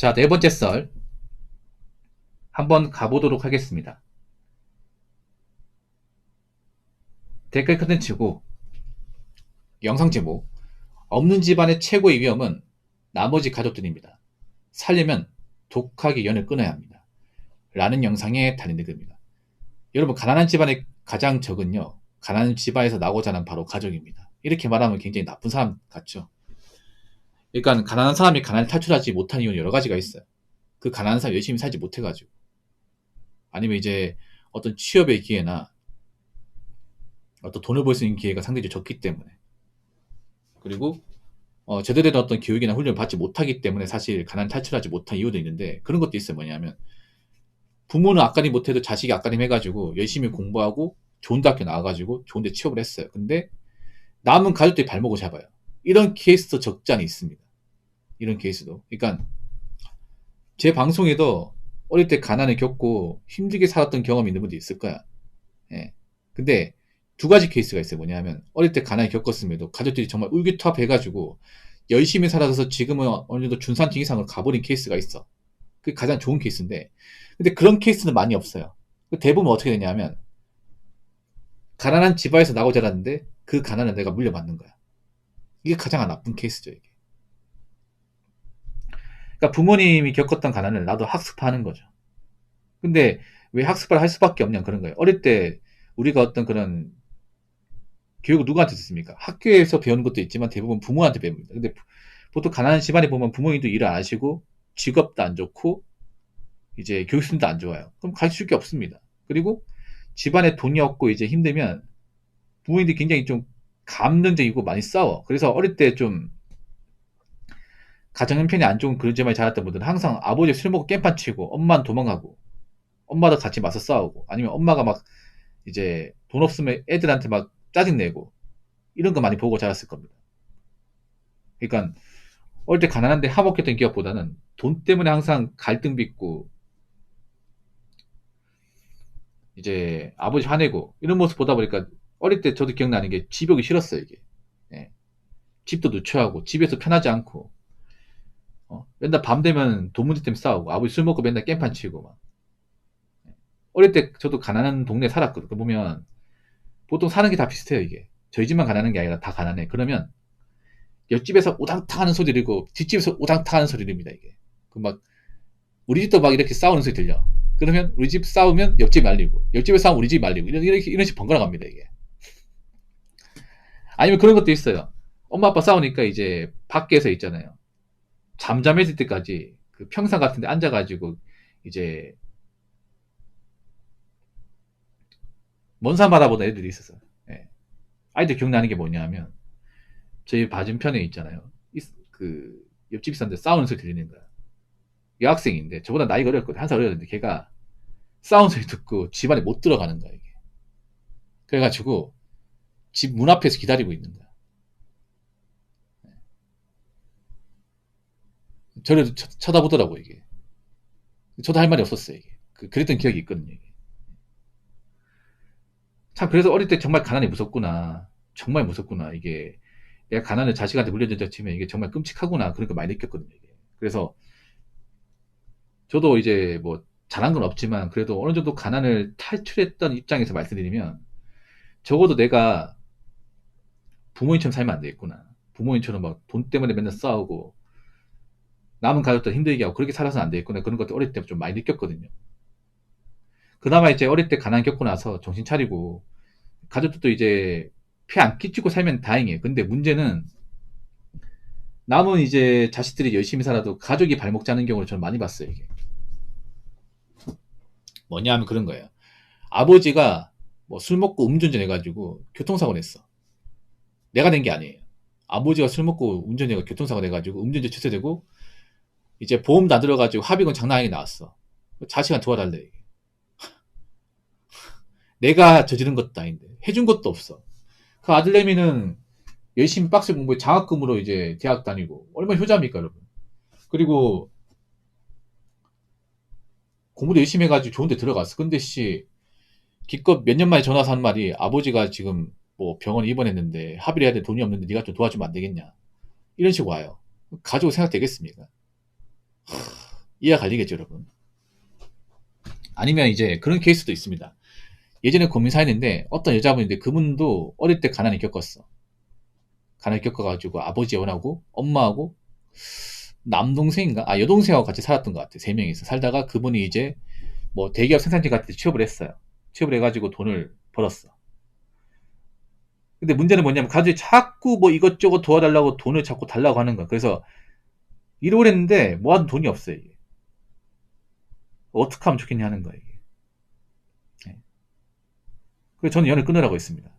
자, 네 번째 썰 한번 가보도록 하겠습니다. 댓글 컨텐츠고 영상 제목 없는 집안의 최고의 위험은 나머지 가족들입니다. 살려면 독하게 연을 끊어야 합니다. 라는 영상에 달린 댓글입니다. 여러분, 가난한 집안의 가장 적은요, 가난한 집안에서 나고 자란 바로 가족입니다. 이렇게 말하면 굉장히 나쁜 사람 같죠. 그러니까 가난한 사람이 가난을 탈출하지 못한 이유는 여러 가지가 있어요. 그 가난한 사람이 열심히 살지 못해가지고, 아니면 이제 어떤 취업의 기회나 어떤 돈을 벌 수 있는 기회가 상대적으로 적기 때문에, 그리고 제대로 된 어떤 교육이나 훈련을 받지 못하기 때문에 사실 가난을 탈출하지 못한 이유도 있는데, 그런 것도 있어요. 뭐냐면 부모는 앞가림 못해도 자식이 앞가림 해가지고 열심히 공부하고 좋은 대학교 나와가지고 좋은 데 취업을 했어요. 근데 남은 가족들이 발목을 잡아요. 이런 케이스도 적지 않이 있습니다. 이런 케이스도. 그러니까 제 방송에도 어릴 때 가난을 겪고 힘들게 살았던 경험이 있는 분도 있을 거야. 예. 근데 두 가지 케이스가 있어요. 뭐냐면 어릴 때 가난을 겪었음에도 가족들이 정말 울기투합해가지고 열심히 살아서 지금은 어느 정도 준산층 이상으로 가버린 케이스가 있어. 그게 가장 좋은 케이스인데, 근데 그런 케이스는 많이 없어요. 대부분 어떻게 되냐면 가난한 집안에서 나고 자랐는데 그 가난을 내가 물려받는 거야. 이게 가장 나쁜 케이스죠, 이게. 그러니까 부모님이 겪었던 가난을 나도 학습하는 거죠. 근데 왜 학습을 할 수밖에 없냐, 그런 거예요. 어릴 때 우리가 어떤 그런 교육을 누구한테 듣습니까? 학교에서 배우는 것도 있지만 대부분 부모한테 배웁니다. 근데 보통 가난한 집안에 보면 부모님도 일을 안 하시고 직업도 안 좋고 이제 교육 수준도 안 좋아요. 그럼 가르쳐 줄 게 없습니다. 그리고 집안에 돈이 없고 이제 힘들면 부모님들이 굉장히 좀 감정적이고 많이 싸워. 그래서 어릴 때 좀 가정 형편이 안 좋은 그런 집안에 자랐던 분들은 항상 아버지 술 먹고 깽판 치고 엄마는 도망가고 엄마도 같이 맞서 싸우고, 아니면 엄마가 막 이제 돈 없으면 애들한테 막 짜증내고 이런 거 많이 보고 자랐을 겁니다. 그러니까 어릴 때 가난한데 화목했던 기억보다는 돈 때문에 항상 갈등 빚고 이제 아버지 화내고 이런 모습 보다 보니까 어릴 때 저도 기억나는 게 집 오기 싫었어요, 이게. 예. 집도 누추하고 집에서 편하지 않고 맨날 밤 되면 돈 문제 때문에 싸우고 아버지 술 먹고 맨날 깽판 치고 막. 어릴 때 저도 가난한 동네에 살았거든요. 보면 보통 사는 게 다 비슷해요, 이게. 저희 집만 가난한 게 아니라 다 가난해. 그러면 옆집에서 우당탕 하는 소리 들리고 뒷집에서 우당탕 하는 소리 들립니다, 이게. 그 막 우리 집도 막 이렇게 싸우는 소리 들려. 그러면 우리 집 싸우면 옆집 말리고 옆집에 싸우면 우리 집 말리고 이런 식 번갈아 갑니다, 이게. 아니면 그런 것도 있어요. 엄마 아빠 싸우니까 이제 밖에서 있잖아요. 잠잠해질 때까지 그 평상 같은 데 앉아가지고 이제 먼 산 바라보던 애들이 있었어요. 예. 아이들 기억나는 게 뭐냐면 저희 맞은편에 있잖아요. 그 옆집 있었는데 싸우는 소리 들리는 거야. 여학생인데 저보다 나이가 어렸거든. 한 살 어렸는데 걔가 싸우는 소리 듣고 집 안에 못 들어가는 거야, 이게. 그래가지고 집 문 앞에서 기다리고 있는 거야. 저를 쳐다보더라고, 이게. 저도 할 말이 없었어요, 이게. 그랬던 기억이 있거든요, 이게. 참, 그래서 어릴 때 정말 가난이 무섭구나. 정말 무섭구나. 이게 내가 가난을 자식한테 물려준다 치면 이게 정말 끔찍하구나. 그런 거 많이 느꼈거든요, 이게. 그래서 저도 이제 뭐 잘한 건 없지만 그래도 어느 정도 가난을 탈출했던 입장에서 말씀드리면, 적어도 내가 부모님처럼 살면 안 되겠구나. 부모님처럼 막 돈 때문에 맨날 싸우고 남은 가족들 힘들게 하고 그렇게 살아서는 안 되겠구나. 그런 것도 어릴 때 좀 많이 느꼈거든요. 그나마 이제 어릴 때 가난 겪고 나서 정신 차리고 가족들도 이제 피 안 끼치고 살면 다행이에요. 근데 문제는 남은 이제 자식들이 열심히 살아도 가족이 발목 잡는 경우를 저는 많이 봤어요, 이게. 뭐냐 하면 그런 거예요. 아버지가 뭐 술 먹고 음주운전 해가지고 교통사고 냈어. 내가 낸 게 아니에요. 아버지가 술 먹고 운전해가 교통사고 내가지고 음주운전 취소되고 이제 보험도 안 들어가지고 합의금 장난 아니게 나왔어. 자식한테 도와달래, 이게. 내가 저지른 것도 아닌데 해준 것도 없어. 그 아들내미는 열심히 빡세 공부해 장학금으로 이제 대학 다니고 얼마나 효자입니까, 여러분. 그리고 공부도 열심히 해가지고 좋은 데 들어갔어. 근데 씨, 기껏 몇 년 만에 전화 와서 한 말이, 아버지가 지금 뭐 병원에 입원했는데 합의를 해야 돼, 돈이 없는데 네가 좀 도와주면 안 되겠냐, 이런 식으로 와요. 가지고 생각되겠습니까? 이해가 갈리겠죠, 여러분? 아니면 이제 그런 케이스도 있습니다. 예전에 고민 사연인데 어떤 여자분인데 그분도 어릴 때 가난을 겪었어. 가난을 겪어가지고 아버지 원하고 엄마하고 남동생인가? 아, 여동생하고 같이 살았던 것 같아. 세 명이서 살다가 그분이 이제 뭐 대기업 생산직 같은 데 취업을 했어요. 취업을 해가지고 돈을 벌었어. 근데 문제는 뭐냐면 가족이 자꾸 뭐 이것저것 도와달라고 돈을 자꾸 달라고 하는 거야. 그래서 일을 했는데 모아둔 돈이 없어요. 이게. 어떻게 하면 좋겠냐 하는 거야. 이게. 네. 그래서 저는 연을 끊으라고 했습니다.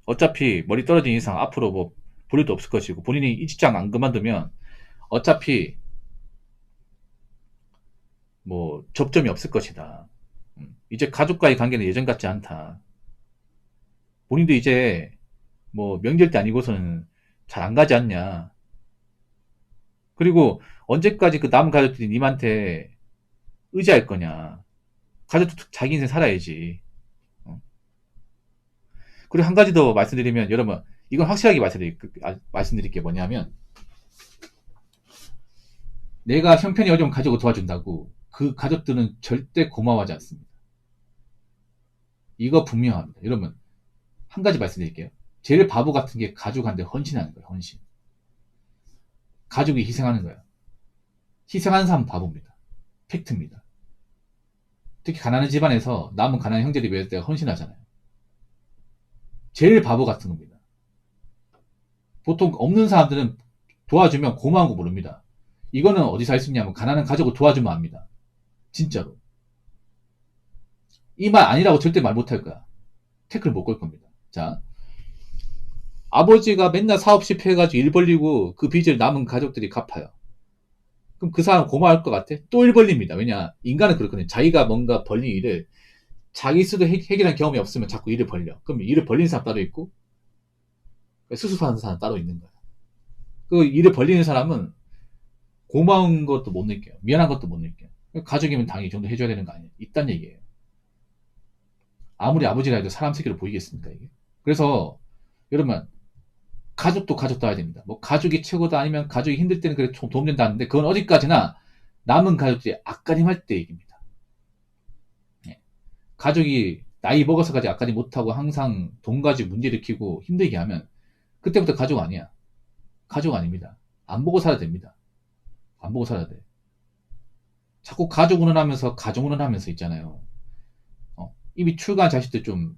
어차피 머리 떨어진 이상 앞으로 뭐 볼 일도 없을 것이고 본인이 이 직장 안 그만두면 어차피 뭐 접점이 없을 것이다. 이제 가족과의 관계는 예전 같지 않다. 본인도 이제 뭐 명절 때 아니고서는 잘 안 가지 않냐. 그리고 언제까지 그 남은 가족들이 님한테 의지할 거냐. 가족도 자기 인생 살아야지. 어. 그리고 한 가지 더 말씀드리면 여러분 이건 확실하게 말씀드릴 게 뭐냐면 내가 형편이 어려운 가족을 도와준다고 그 가족들은 절대 고마워하지 않습니다. 이거 분명합니다. 여러분 한 가지 말씀드릴게요. 제일 바보 같은 게 가족한테 헌신하는 거예요. 헌신. 가족이 희생하는 거예요. 희생하는 사람은 바보입니다. 팩트입니다. 특히 가난한 집안에서 남은 가난한 형제들이 외울 때 헌신하잖아요. 제일 바보 같은 겁니다. 보통 없는 사람들은 도와주면 고마운 거 모릅니다. 이거는 어디서 할 수 있냐면 가난한 가족을 도와주면 압니다. 진짜로. 이 말 아니라고 절대 말 못할 거야. 태클 못 걸 겁니다. 자, 아버지가 맨날 사업 실패해가지고 일 벌리고 그 빚을 남은 가족들이 갚아요. 그럼 그 사람 고마울 것 같아? 또 일 벌립니다. 왜냐? 인간은 그렇거든요. 자기가 뭔가 벌린 일을 자기 스스로 해결한 경험이 없으면 자꾸 일을 벌려. 그럼 일을 벌리는 사람 따로 있고 수습하는 사람 따로 있는 거야. 그 일을 벌리는 사람은 고마운 것도 못 느껴요. 미안한 것도 못 느껴요. 가족이면 당연히 이 정도 해줘야 되는 거 아니에요. 있단 얘기예요. 아무리 아버지라 해도 사람 새끼로 보이겠습니까, 이게? 그래서, 여러분, 가족도 가족도 해야 됩니다. 뭐, 가족이 최고다 아니면 가족이 힘들 때는 그래 좀 도움된다 하는데, 그건 어디까지나 남은 가족들이 앞가림 할 때 얘기입니다. 예. 가족이 나이 먹어서까지 앞가림 못하고 항상 돈 가지고 문제 일으키고 힘들게 하면, 그때부터 가족 아니야. 가족 아닙니다. 안 보고 살아야 됩니다. 안 보고 살아야 돼. 자꾸 가족 운운하면서 가족 운운하면서 있잖아요. 이미 출가한 자식들 좀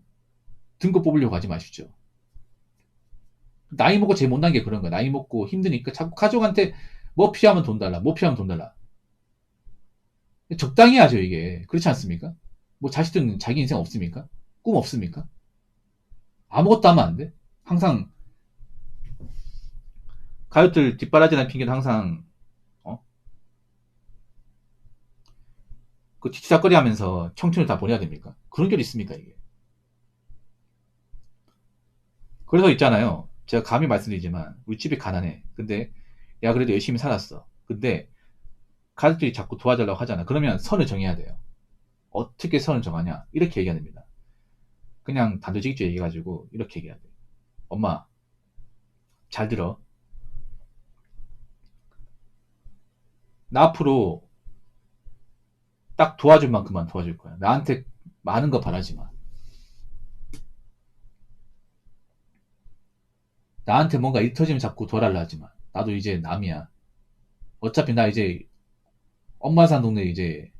등급 뽑으려고 하지 마십시오. 나이 먹고 제일 못난 게 그런 거야. 나이 먹고 힘드니까 자꾸 가족한테 뭐 필요하면 돈 달라. 뭐 필요하면 돈 달라. 적당히 하죠, 이게. 그렇지 않습니까? 뭐 자식들은 자기 인생 없습니까? 꿈 없습니까? 아무것도 하면 안 돼? 항상 가족들 뒷바라지라는 핑계는 항상 그 뒤치다거리 하면서 청춘을 다 보내야 됩니까? 그런 게 있습니까, 이게? 그래서 있잖아요. 제가 감히 말씀드리지만 우리 집이 가난해. 근데 야 그래도 열심히 살았어. 근데 가족들이 자꾸 도와달라고 하잖아. 그러면 선을 정해야 돼요. 어떻게 선을 정하냐? 이렇게 얘기해야 됩니다. 그냥 단도직입적으로 얘기해가지고 이렇게 얘기해야 돼. 엄마 잘 들어. 나 앞으로 딱 도와줄 만큼만 도와줄 거야. 나한테 많은 거 바라지 마. 나한테 뭔가 일 터지면 자꾸 도와달라 하지 마. 나도 이제 남이야. 어차피 나 이제 엄마 사는 동네 이제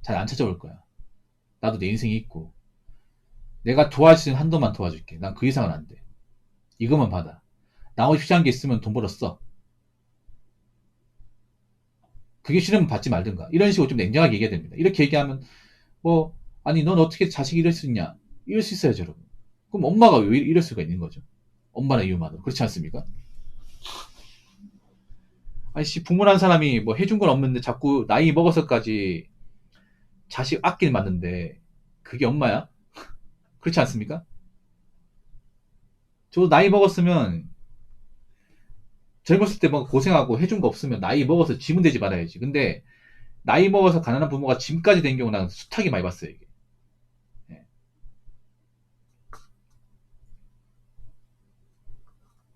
잘 안 찾아올 거야. 나도 내 인생이 있고. 내가 도와줄 수 있는 한도만 도와줄게. 난 그 이상은 안 돼. 이것만 받아. 나머지 필요한 게 있으면 돈 벌었어. 그게 싫으면 받지 말든가. 이런 식으로 좀 냉정하게 얘기해야 됩니다. 이렇게 얘기하면 뭐 아니 넌 어떻게 자식이 이럴 수 있냐? 이럴 수 있어야죠, 여러분. 그럼 엄마가 왜 이럴 수가 있는 거죠? 엄마나 이유만으로. 그렇지 않습니까? 아이씨 부모란 사람이 뭐 해준 건 없는데 자꾸 나이 먹어서까지 자식 아끼는 맞는데 그게 엄마야? 그렇지 않습니까? 저도 나이 먹었으면 젊었을 때 뭐 고생하고 해준 거 없으면 나이 먹어서 짐은 되지 말아야지. 근데 나이 먹어서 가난한 부모가 짐까지 된 경우 나는 숱하게 많이 봤어요, 이게. 예.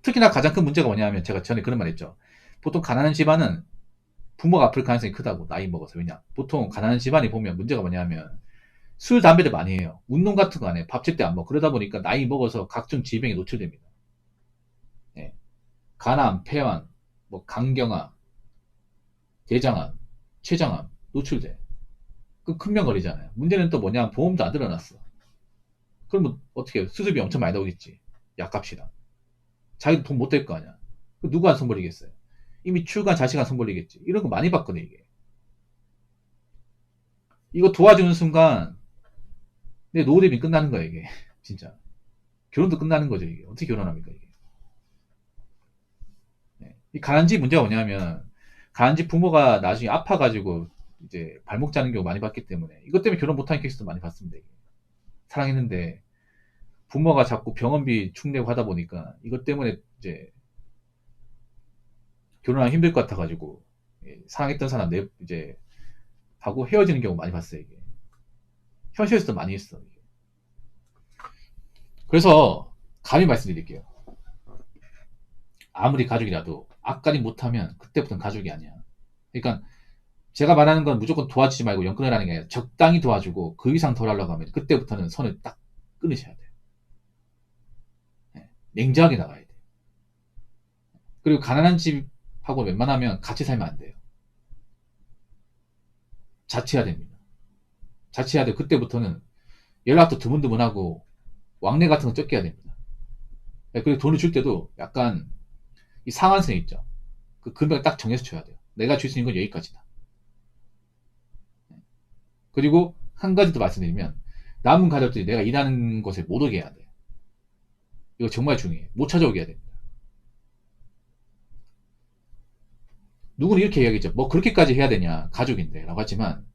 특히나 가장 큰 문제가 뭐냐면 제가 전에 그런 말 했죠. 보통 가난한 집안은 부모가 아플 가능성이 크다고, 나이 먹어서. 왜냐? 보통 가난한 집안이 보면 문제가 뭐냐면 술, 담배를 많이 해요. 운동 같은 거 안 해. 밥 제때 안 먹어. 그러다 보니까 나이 먹어서 각종 질병에 노출됩니다. 예. 간암, 폐암, 뭐 강경암, 대장암, 췌장암 노출돼. 그 큰 병 걸리잖아요. 문제는 또 뭐냐? 보험도 안 들어놨어. 그러면 어떻게 해요? 수술비 엄청 많이 나오겠지. 약값이랑. 자기도 돈 못 댈 거 아니야. 그 누구 안 손버리겠어요? 이미 출간 자식 안 손버리겠지. 이런 거 많이 봤거든, 이게. 이거 도와주는 순간 내 노후대비 끝나는 거야, 이게. 진짜. 결혼도 끝나는 거죠, 이게. 어떻게 결혼합니까, 이게. 네. 이 가난집 문제가 뭐냐면, 가난집 부모가 나중에 아파가지고, 이제, 발목 자는 경우 많이 봤기 때문에, 이것 때문에 결혼 못하는 케이스도 많이 봤습니다, 이게. 사랑했는데, 부모가 자꾸 병원비 축내고 하다 보니까, 이것 때문에 이제, 결혼하기 힘들 것 같아가지고, 예, 사랑했던 사람 이제, 하고 헤어지는 경우 많이 봤어요, 이게. 현실에서도 많이 했어, 이게. 그래서, 감히 말씀드릴게요. 아무리 가족이라도 앞가림 못하면 그때부터는 가족이 아니야. 그러니까 제가 말하는 건 무조건 도와주지 말고 연 끊으라는 게 아니라 적당히 도와주고 그 이상 덜 하려고 하면 그때부터는 선을 딱 끊으셔야 돼요. 네. 냉정하게 나가야 돼요. 그리고 가난한 집하고 웬만하면 같이 살면 안 돼요. 자취해야 됩니다. 자취해야 돼요. 그때부터는 연락도 드문드문하고 왕래 같은 거 쫓겨야 됩니다. 네. 그리고 돈을 줄 때도 약간 이 상한선 있죠. 그 금액을 딱 정해서 줘야 돼요. 내가 줄 수 있는 건 여기까지다. 그리고 한 가지 더 말씀드리면 남은 가족들이 내가 일하는 곳에 못 오게 해야 돼요. 이거 정말 중요해요. 못 찾아오게 해야 됩니다. 누구는 이렇게 이야기했죠. 뭐 그렇게까지 해야 되냐, 가족인데 라고 하지만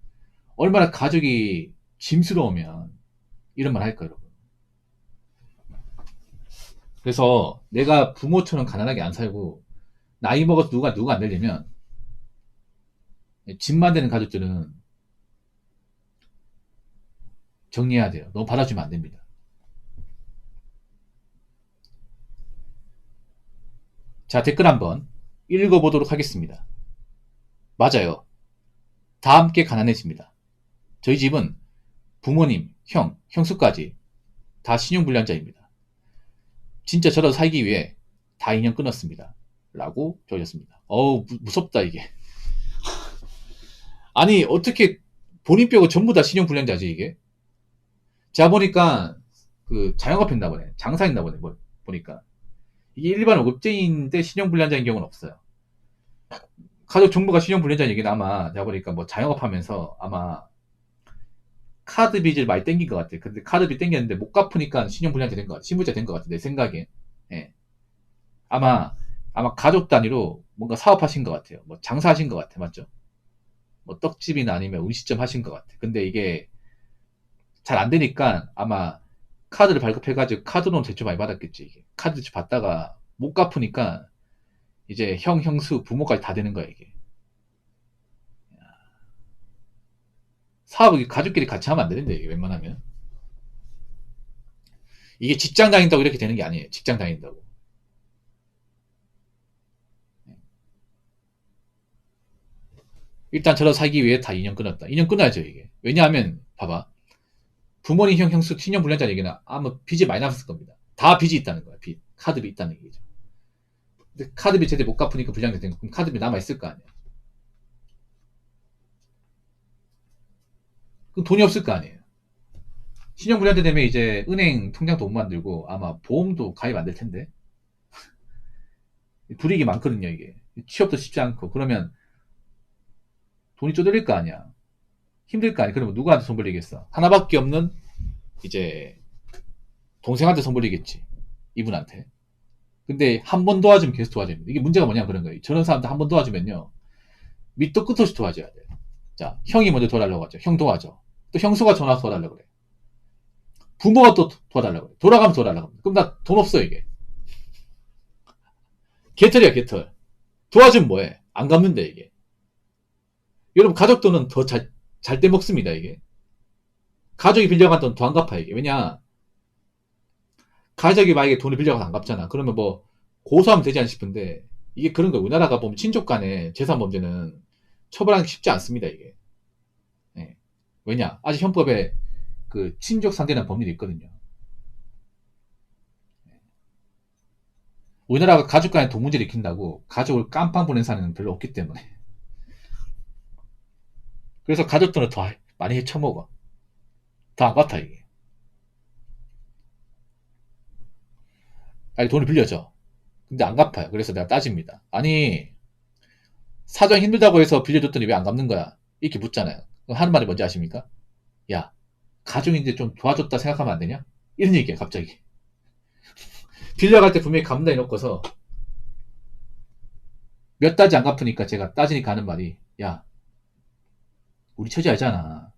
얼마나 가족이 짐스러우면 이런 말 할까, 여러분. 그래서 내가 부모처럼 가난하게 안 살고 나이 먹어서 누가 안 되려면 집만 되는 가족들은 정리해야 돼요. 너무 받아주면 안 됩니다. 자, 댓글 한번 읽어보도록 하겠습니다. 맞아요. 다 함께 가난해집니다. 저희 집은 부모님, 형, 형수까지 다 신용불량자입니다. 진짜 저라도 살기 위해 다 인연 끊었습니다. 라고 적으셨습니다. 어우, 무섭다, 이게. 아니, 어떻게 본인 빼고 전부 다 신용불량자지, 이게? 제가 보니까, 그, 자영업 했나 보네. 장사했나 보네, 보니까. 이게 일반 월급쟁이인데 신용불량자인 경우는 없어요. 가족 전부가 신용불량자인 얘기는 아마, 제가 보니까 뭐 자영업 하면서 아마 카드 빚을 많이 땡긴 것 같아. 근데 카드 빚 땡겼는데 못 갚으니까 신용불량자 된 것 같아. 신불자 된 것 같아. 내 생각에. 예. 아마 가족 단위로 뭔가 사업하신 것 같아요. 뭐 장사하신 것 같아. 맞죠? 뭐 떡집이나 아니면 음식점 하신 것 같아. 근데 이게 잘 안 되니까 아마 카드를 발급해가지고 카드론 대출 많이 받았겠지. 이게. 카드 대출 받다가 못 갚으니까 이제 형, 형수, 부모까지 다 되는 거야, 이게. 사업을 가족끼리 같이 하면 안 되는데, 이게 웬만하면. 이게 직장 다닌다고 이렇게 되는 게 아니에요. 직장 다닌다고. 일단 저러 살기 위해 다 인연 끊었다. 인연 끊어야죠, 이게. 왜냐하면, 봐봐. 부모님, 형, 형수, 친형 불량자 얘기는 아마 빚이 많이 남았을 겁니다. 다 빚이 있다는 거야, 빚. 카드비 있다는 얘기죠. 근데 카드비 제대로 못 갚으니까 불량자 된 거. 그럼 카드비 남아있을 거 아니야. 그럼 돈이 없을 거 아니에요. 신용 불량자 되면 이제 은행 통장도 못 만들고 아마 보험도 가입 안 될 텐데. 불이익이 많거든요, 이게. 취업도 쉽지 않고. 그러면 돈이 쪼들릴 거 아니야. 힘들 거 아니야. 그러면 누구한테 손 벌리겠어? 하나밖에 없는 이제 동생한테 손 벌리겠지. 이분한테. 근데 한 번 도와주면 계속 도와줘야 됩니다. 이게 문제가 뭐냐 그런 거예요. 저런 사람들 한 번 도와주면요. 밑도 끝없이 도와줘야 돼요. 자, 형이 먼저 도와달라고 하죠. 형 도와줘. 또 형수가 전화 도와달라고 그래. 부모가 또 도와달라고 그래. 돌아가면 도와달라고 합니다. 그럼 나 돈 없어, 이게. 개털이야, 개털. 도와주면 뭐해? 안 갚는데, 이게. 여러분, 가족 돈은 더 잘 떼먹습니다, 이게. 가족이 빌려간 돈 더 안 갚아, 이게. 왜냐, 가족이 만약에 돈을 빌려가서 안 갚잖아. 그러면 뭐, 고소하면 되지 않나 싶은데, 이게 그런 거야. 우리나라가 보면 친족 간에 재산 범죄는 처벌하기 쉽지 않습니다, 이게. 예. 왜냐? 아직 형법에 그 친족 상대는 법률이 있거든요. 우리나라가 가족 간의 돈 문제를 익힌다고 가족을 깜빵 보낸 사람은 별로 없기 때문에. 그래서 가족들은 더 많이 헤쳐먹어. 더 안 같아, 이게. 아니, 돈을 빌려줘. 근데 안 갚아요. 그래서 내가 따집니다. 아니, 사정이 힘들다고 해서 빌려줬더니 왜 안 갚는 거야? 이렇게 묻잖아요. 그럼 하는 말이 뭔지 아십니까? 야, 가족인데 좀 도와줬다 생각하면 안 되냐? 이런 얘기야, 갑자기. 빌려갈 때 분명히 갚는다 해놓고서 몇 달째 안 갚으니까 제가 따지니까 하는 말이, 야, 우리 처지 알잖아.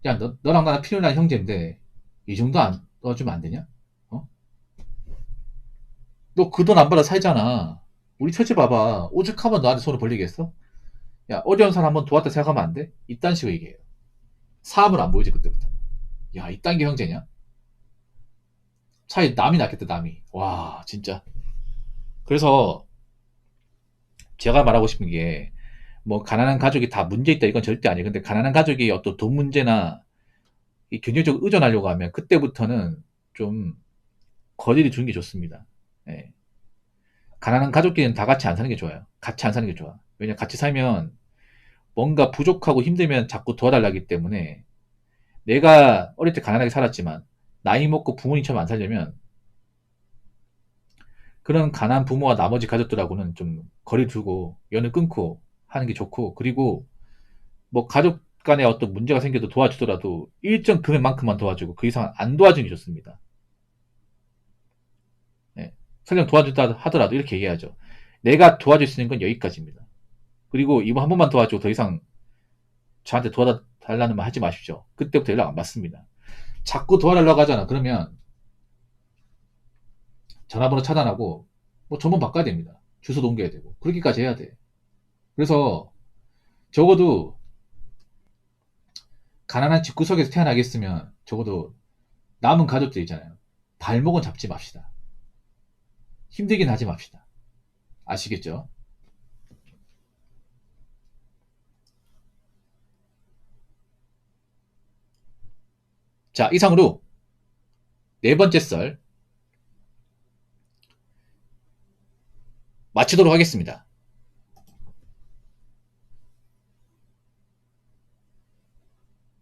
야, 너랑 나랑 필요한 형제인데 이 정도 안 넣어주면 안 되냐? 어? 너 그 돈 안 받아 살잖아. 우리 처지 봐봐. 오죽하면 너한테 손을 벌리겠어? 야, 어려운 사람 한번 도왔다 생각하면 안 돼? 이딴 식으로 얘기해요. 사업을 안 보이지, 그때부터. 야, 이딴 게 형제냐? 차라리 남이 낫겠다, 남이. 와, 진짜. 그래서 제가 말하고 싶은 게, 뭐, 가난한 가족이 다 문제 있다, 이건 절대 아니에요. 근데 가난한 가족이 어떤 돈 문제나 이 경제적으로 의존하려고 하면 그때부터는 좀 거리를 두는 게 좋습니다. 예. 가난한 가족끼리는 다 같이 안 사는 게 좋아요. 같이 안 사는 게 좋아. 왜냐, 같이 살면 뭔가 부족하고 힘들면 자꾸 도와달라기 때문에 내가 어릴 때 가난하게 살았지만 나이 먹고 부모님처럼 안 살려면 그런 가난 부모와 나머지 가족들하고는 좀 거리 두고 연을 끊고 하는 게 좋고, 그리고 뭐 가족 간에 어떤 문제가 생겨도 도와주더라도 일정 금액만큼만 도와주고 그 이상 안 도와주는 게 좋습니다. 예. 설령 도와준다 하더라도 이렇게 얘기하죠. 내가 도와줄 수 있는 건 여기까지입니다. 그리고 이번 한 번만 도와주고 더 이상 저한테 도와달라는 말 하지 마십시오. 그때부터 연락 안 받습니다. 자꾸 도와달라고 하잖아. 그러면 전화번호 차단하고 뭐 전번 바꿔야 됩니다. 주소도 옮겨야 되고 그렇게까지 해야 돼. 그래서 적어도 가난한 집구석에서 태어나겠으면 적어도 남은 가족들 있잖아요. 발목은 잡지 맙시다. 힘들긴 하지 맙시다. 아시겠죠? 자, 이상으로 네 번째 썰 마치도록 하겠습니다.